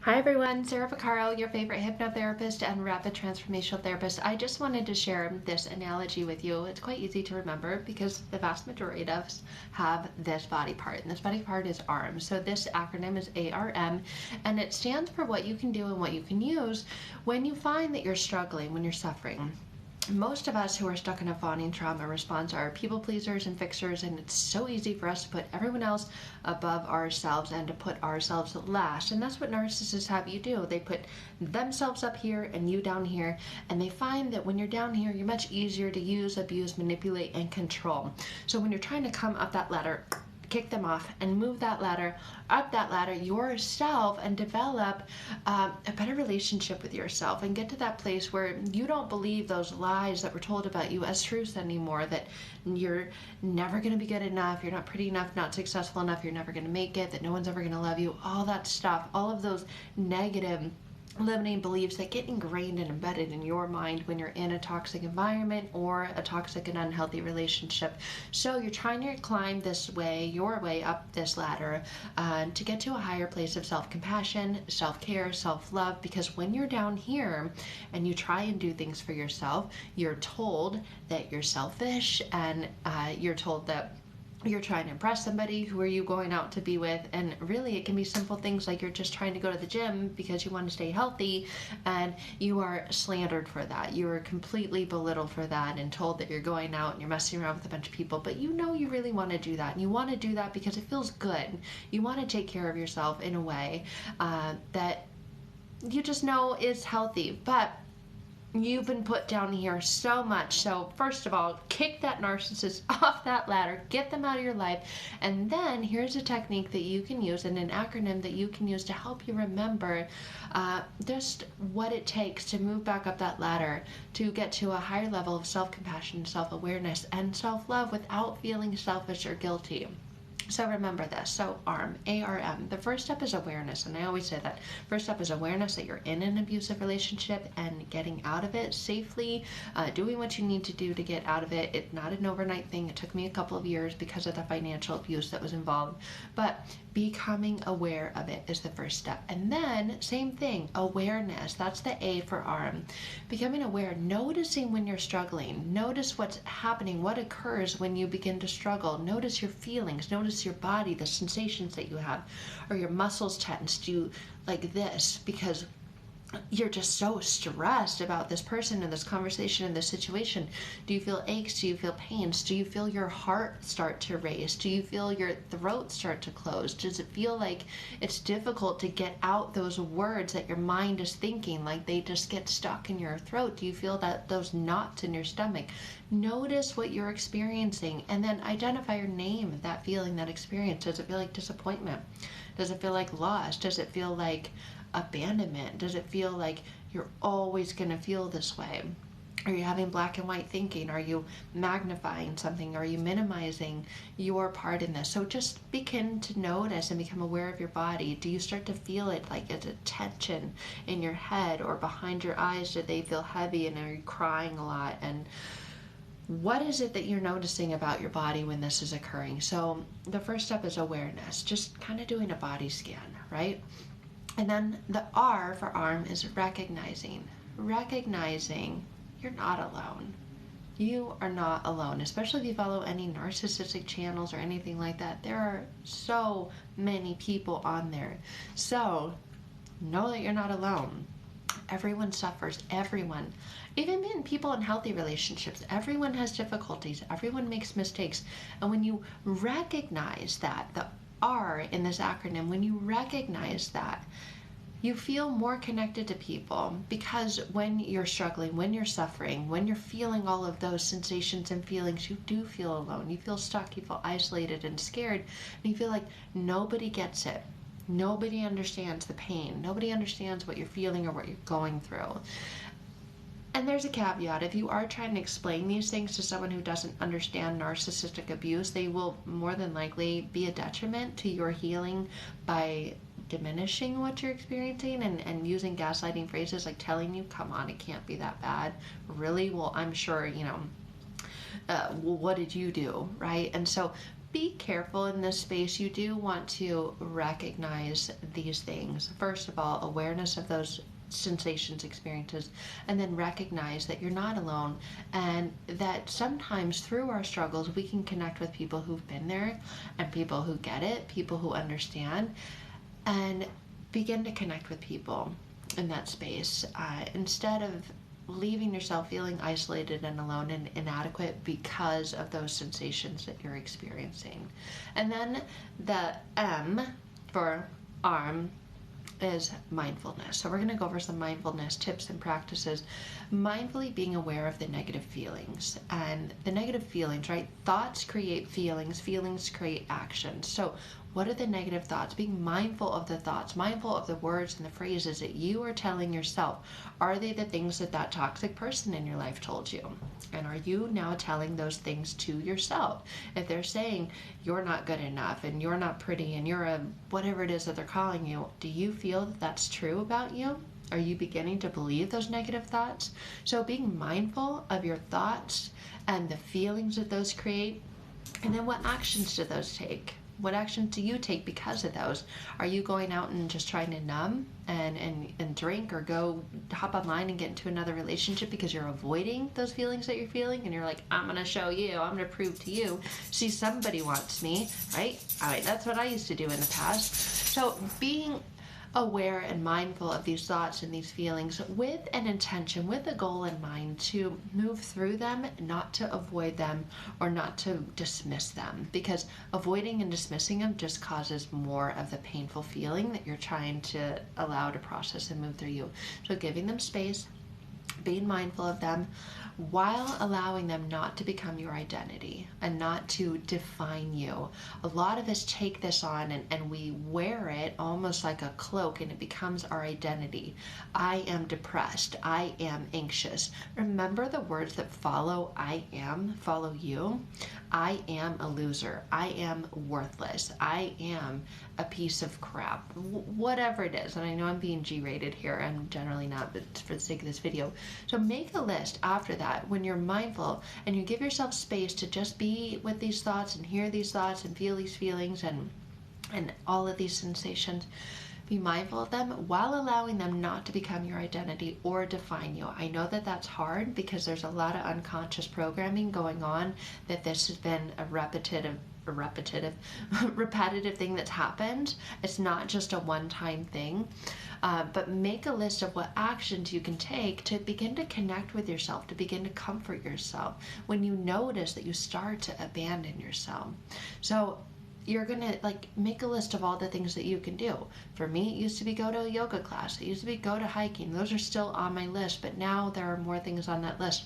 Hi everyone, Sarah Vaccaro, your favorite hypnotherapist and rapid transformational therapist. I just wanted to share this analogy with you. It's quite easy to remember because the vast majority of us have this body part, and this body part is ARM. So this acronym is ARM, and it stands for what you can do and what you can use when you find that you're struggling, when you're suffering. Most of us who are stuck in a fawning trauma response are people pleasers and fixers, and it's so easy for us to put everyone else above ourselves and to put ourselves last. And that's what narcissists have you do. They put themselves up here and you down here, and they find that when you're down here, you're much easier to use, abuse, manipulate, and control. So when you're trying to come up that ladder, kick them off and move that ladder up that ladder yourself and develop a better relationship with yourself and get to that place where you don't believe those lies that were told about you as truths anymore, that you're never going to be good enough, you're not pretty enough, not successful enough, you're never going to make it, that no one's ever going to love you, all that stuff, all of those negative limiting beliefs that get ingrained and embedded in your mind when you're in a toxic environment or a toxic and unhealthy relationship. So you're trying to climb your way up this ladder to get to a higher place of self-compassion, self-care, self-love, because when you're down here and you try and do things for yourself, you're told that you're selfish, and you're told that you're trying to impress somebody. Who are you going out to be with? And really it can be simple things like you're just trying to go to the gym because you want to stay healthy, and you are slandered for that. You are completely belittled for that and told that you're going out and you're messing around with a bunch of people, but you know you really want to do that, and you want to do that because it feels good. You want to take care of yourself in a way that you just know is healthy, but you've been put down here so much. So first of all, kick that narcissist off that ladder, get them out of your life, and then here's a technique that you can use and an acronym that you can use to help you remember just what it takes to move back up that ladder to get to a higher level of self-compassion, self-awareness, and self-love without feeling selfish or guilty. So remember this. So ARM, A-R-M. The first step is awareness, and I always say that. First step is awareness that you're in an abusive relationship and getting out of it safely, doing what you need to do to get out of it. It's not an overnight thing. It took me a couple of years because of the financial abuse that was involved. But becoming aware of it is the first step. And then, same thing, awareness. That's the A for ARM. Becoming aware, noticing when you're struggling. Notice what's happening, what occurs when you begin to struggle. Notice your feelings. Notice your body, the sensations that you have. Are your muscles tense? Do you like this because you're just so stressed about this person and this conversation and this situation? Do you feel aches? Do you feel pains? Do you feel your heart start to race? Do you feel your throat start to close? Does it feel like it's difficult to get out those words that your mind is thinking, like they just get stuck in your throat? Do you feel that those knots in your stomach? Notice what you're experiencing, and then identify or name that feeling, that experience. Does it feel like disappointment? Does it feel like loss? Does it feel like abandonment? Does it feel like you're always going to feel this way? Are you having black and white thinking? Are you magnifying something? Are you minimizing your part in this? So just begin to notice and become aware of your body. Do you start to feel it like it's a tension in your head or behind your eyes? Do they feel heavy, and are you crying a lot? And what is it that you're noticing about your body when this is occurring? So the first step is awareness, just kind of doing a body scan, right? And then the R for ARM is recognizing. Recognizing you're not alone. You are not alone, especially if you follow any narcissistic channels or anything like that. There are so many people on there. So know that you're not alone. Everyone suffers, everyone. Even in people in healthy relationships, everyone has difficulties, everyone makes mistakes. And when you recognize that, the R in this acronym, when you recognize that, you feel more connected to people, because when you're struggling, when you're suffering, when you're feeling all of those sensations and feelings, you do feel alone. You feel stuck, you feel isolated and scared, and you feel like nobody gets it. Nobody understands the pain. Nobody understands what you're feeling or what you're going through. And there's a caveat. If you are trying to explain these things to someone who doesn't understand narcissistic abuse, they will more than likely be a detriment to your healing by diminishing what you're experiencing and using gaslighting phrases like telling you, come on, it can't be that bad. Really? Well, I'm sure, well, what did you do, right? And so be careful in this space. You do want to recognize these things. First of all, awareness of those sensations, experiences, and then recognize that you're not alone, and that sometimes through our struggles we can connect with people who've been there and people who get it, people who understand, and begin to connect with people in that space instead of leaving yourself feeling isolated and alone and inadequate because of those sensations that you're experiencing. And then the M for arm is mindfulness. So we're going to go over some mindfulness tips and practices. Mindfully being aware of the negative feelings. And the negative feelings, right? Thoughts create feelings, feelings create actions. So what are the negative thoughts? Being mindful of the thoughts, mindful of the words and the phrases that you are telling yourself. Are they the things that that toxic person in your life told you? And are you now telling those things to yourself? If they're saying you're not good enough and you're not pretty and you're a whatever it is that they're calling you, do you feel that that's true about you? Are you beginning to believe those negative thoughts? So being mindful of your thoughts and the feelings that those create, and then what actions do those take? What actions do you take because of those? Are you going out and just trying to numb and drink, or go hop online and get into another relationship because you're avoiding those feelings that you're feeling, and you're like, I'm going to show you, I'm going to prove to you, see, somebody wants me, right? All right, that's what I used to do in the past. So being aware and mindful of these thoughts and these feelings with an intention, with a goal in mind to move through them, not to avoid them or not to dismiss them, because avoiding and dismissing them just causes more of the painful feeling that you're trying to allow to process and move through you. So giving them space, being mindful of them, while allowing them not to become your identity and not to define you. A lot of us take this on and we wear it almost like a cloak, and it becomes our identity. I am depressed. I am anxious. Remember the words that follow I am, follow you. I am a loser. I am worthless. I am a piece of crap. Whatever it is. And I know I'm being G-rated here. I'm generally not, but for the sake of this video. So make a list after that when you're mindful and you give yourself space to just be with these thoughts and hear these thoughts and feel these feelings and all of these sensations. Be mindful of them while allowing them not to become your identity or define you. I know that that's hard because there's a lot of unconscious programming going on, that this has been a repetitive thing that's happened. It's not just a one-time thing. But make a list of what actions you can take to begin to connect with yourself, to begin to comfort yourself when you notice that you start to abandon yourself. So you're gonna make a list of all the things that you can do. For me, it used to be go to a yoga class. It used to be go to hiking. Those are still on my list, but now there are more things on that list.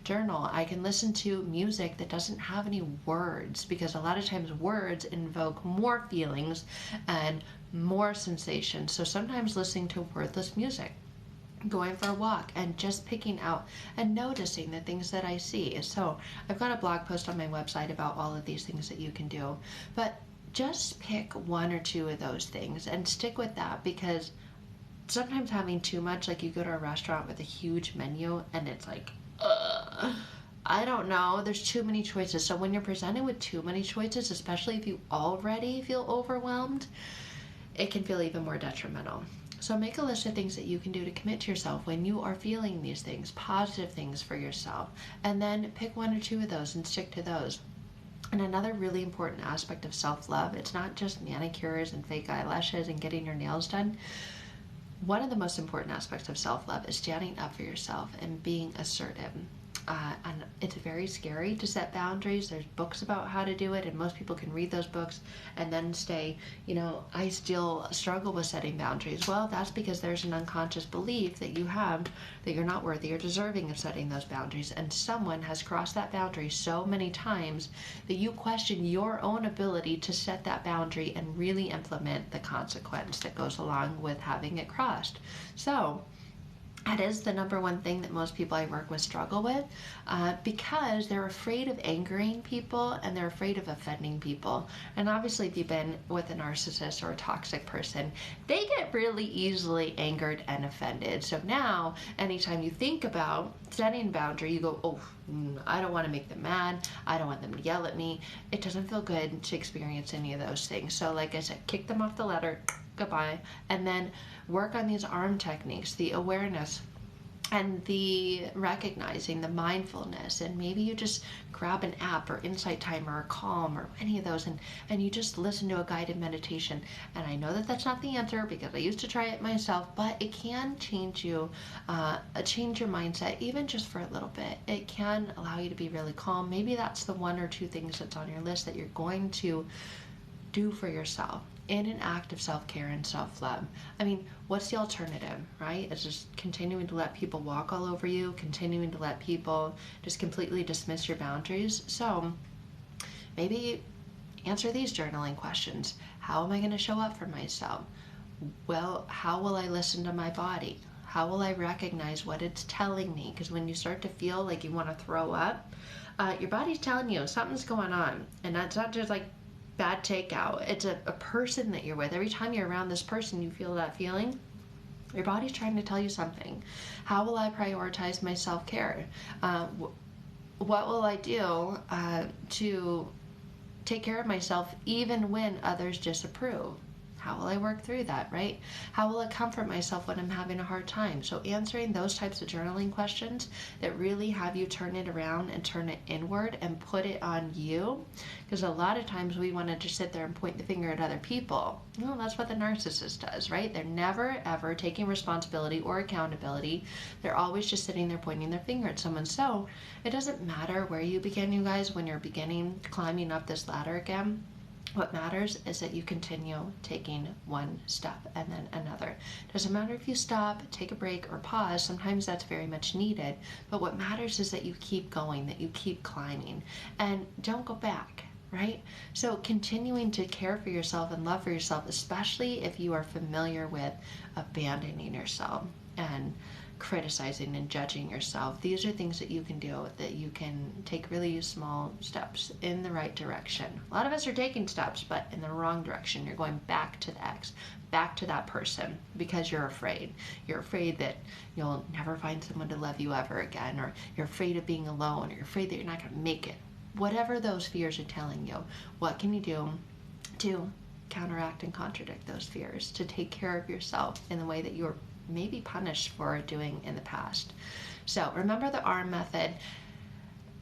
Journal. I can listen to music that doesn't have any words, because a lot of times words invoke more feelings and more sensations. So sometimes listening to wordless music, going for a walk, and just picking out and noticing the things that I see. So I've got a blog post on my website about all of these things that you can do, but just pick one or two of those things and stick with that, because sometimes having too much, like you go to a restaurant with a huge menu and it's like, I don't know, there's too many choices. So when you're presented with too many choices, especially if you already feel overwhelmed, it can feel even more detrimental. So make a list of things that you can do to commit to yourself when you are feeling these things, positive things for yourself, and then pick one or two of those and stick to those. And another really important aspect of self-love, it's not just manicures and fake eyelashes and getting your nails done. One of the most important aspects of self-love is standing up for yourself and being assertive. And it's very scary to set boundaries. There's books about how to do it, and most people can read those books and then say, I still struggle with setting boundaries. Well, that's because there's an unconscious belief that you have that you're not worthy or deserving of setting those boundaries, and someone has crossed that boundary so many times that you question your own ability to set that boundary and really implement the consequence that goes along with having it crossed. So That is the number one thing that most people I work with struggle with, because they're afraid of angering people and they're afraid of offending people. And obviously, if you've been with a narcissist or a toxic person, they get really easily angered and offended. So now, anytime you think about setting a boundary, you go, oh, I don't want to make them mad. I don't want them to yell at me. It doesn't feel good to experience any of those things. So, like I said, kick them off the ladder, goodbye, and then work on these arm techniques, the awareness and the recognizing, the mindfulness. And maybe you just grab an app or Insight Timer or Calm or any of those, and you just listen to a guided meditation. And I know that that's not the answer because I used to try it myself, but it can change you, change your mindset even just for a little bit. It can allow you to be really calm. Maybe that's the one or two things that's on your list that you're going to do for yourself in an act of self-care and self-love. I mean, what's the alternative, right? It's just continuing to let people walk all over you, continuing to let people just completely dismiss your boundaries. So maybe answer these journaling questions. How am I going to show up for myself? Well, how will I listen to my body? How will I recognize what it's telling me? Because when you start to feel like you want to throw up, your body's telling you something's going on. And that's not just like bad takeout. It's a person that you're with. Every time you're around this person, you feel that feeling. Your body's trying to tell you something. How will I prioritize my self-care? What will I do to take care of myself even when others disapprove? How will I work through that, right? How will I comfort myself when I'm having a hard time? So answering those types of journaling questions that really have you turn it around and turn it inward and put it on you. Because a lot of times we want to just sit there and point the finger at other people. Well, that's what the narcissist does, right? They're never, ever taking responsibility or accountability. They're always just sitting there pointing their finger at someone. So it doesn't matter where you begin, you guys, when you're beginning climbing up this ladder again. What matters is that you continue taking one step and then another. Doesn't matter if you stop, take a break, or pause. Sometimes that's very much needed. But what matters is that you keep going, that you keep climbing, and don't go back, right? So continuing to care for yourself and love for yourself, especially if you are familiar with abandoning yourself and criticizing and judging yourself. These are things that you can do, that you can take really small steps in the right direction. A lot of us are taking steps, but in the wrong direction. You're going back to the ex, back to that person, because you're afraid. You're afraid that you'll never find someone to love you ever again, or you're afraid of being alone, or you're afraid that you're not going to make it. Whatever those fears are telling you, what can you do to counteract and contradict those fears, to take care of yourself in the way that you're maybe punished for doing in the past? So remember the ARM method.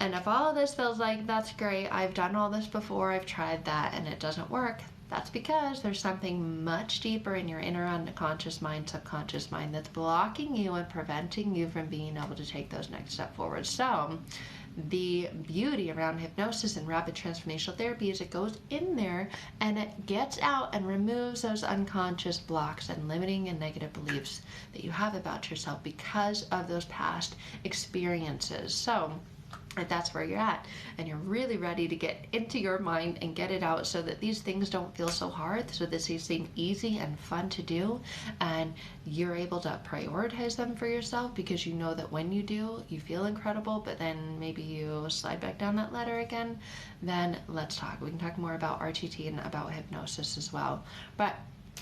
And if all of this feels like that's great, I've done all this before, I've tried that and it doesn't work, that's because there's something much deeper in your inner unconscious mind, subconscious mind, that's blocking you and preventing you from being able to take those next step forward. So the beauty around hypnosis and rapid transformational therapy is it goes in there and it gets out and removes those unconscious blocks and limiting and negative beliefs that you have about yourself because of those past experiences. So if that's where you're at and you're really ready to get into your mind and get it out so that these things don't feel so hard, so that they seem easy and fun to do, and you're able to prioritize them for yourself because you know that when you do, you feel incredible, but then maybe you slide back down that ladder again, then let's talk. We can talk more about RTT and about hypnosis as well. But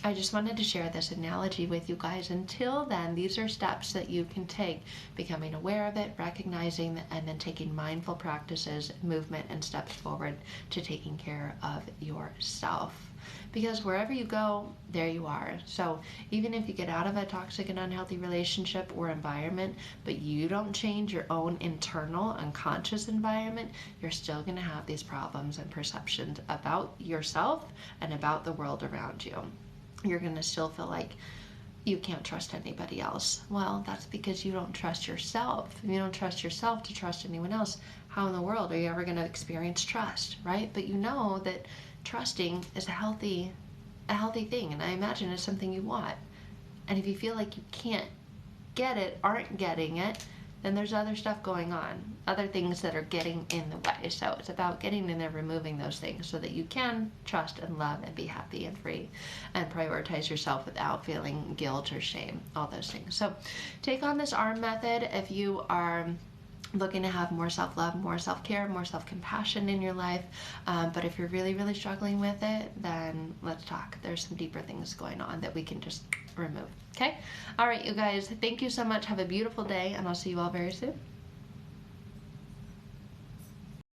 I just wanted to share this analogy with you guys. Until then, these are steps that you can take, becoming aware of it, recognizing, and then taking mindful practices, movement, and steps forward to taking care of yourself. Because wherever you go, there you are. So even if you get out of a toxic and unhealthy relationship or environment, but you don't change your own internal unconscious environment, you're still going to have these problems and perceptions about yourself and about the world around you. You're going to still feel like you can't trust anybody else. Well, that's because you don't trust yourself. If you don't trust yourself to trust anyone else, how in the world are you ever going to experience trust, right? But you know that trusting is a healthy thing, and I imagine it's something you want. And if you feel like you can't get it, aren't getting it, then there's other stuff going on, other things that are getting in the way. So it's about getting in there, removing those things so that you can trust and love and be happy and free and prioritize yourself without feeling guilt or shame, all those things. So take on this ARM method if you are looking to have more self-love, more self-care, more self-compassion in your life. But if you're really, really struggling with it, then let's talk. There's some deeper things going on that we can just remove. Okay? All right, you guys, thank you so much. Have a beautiful day, and I'll see you all very soon.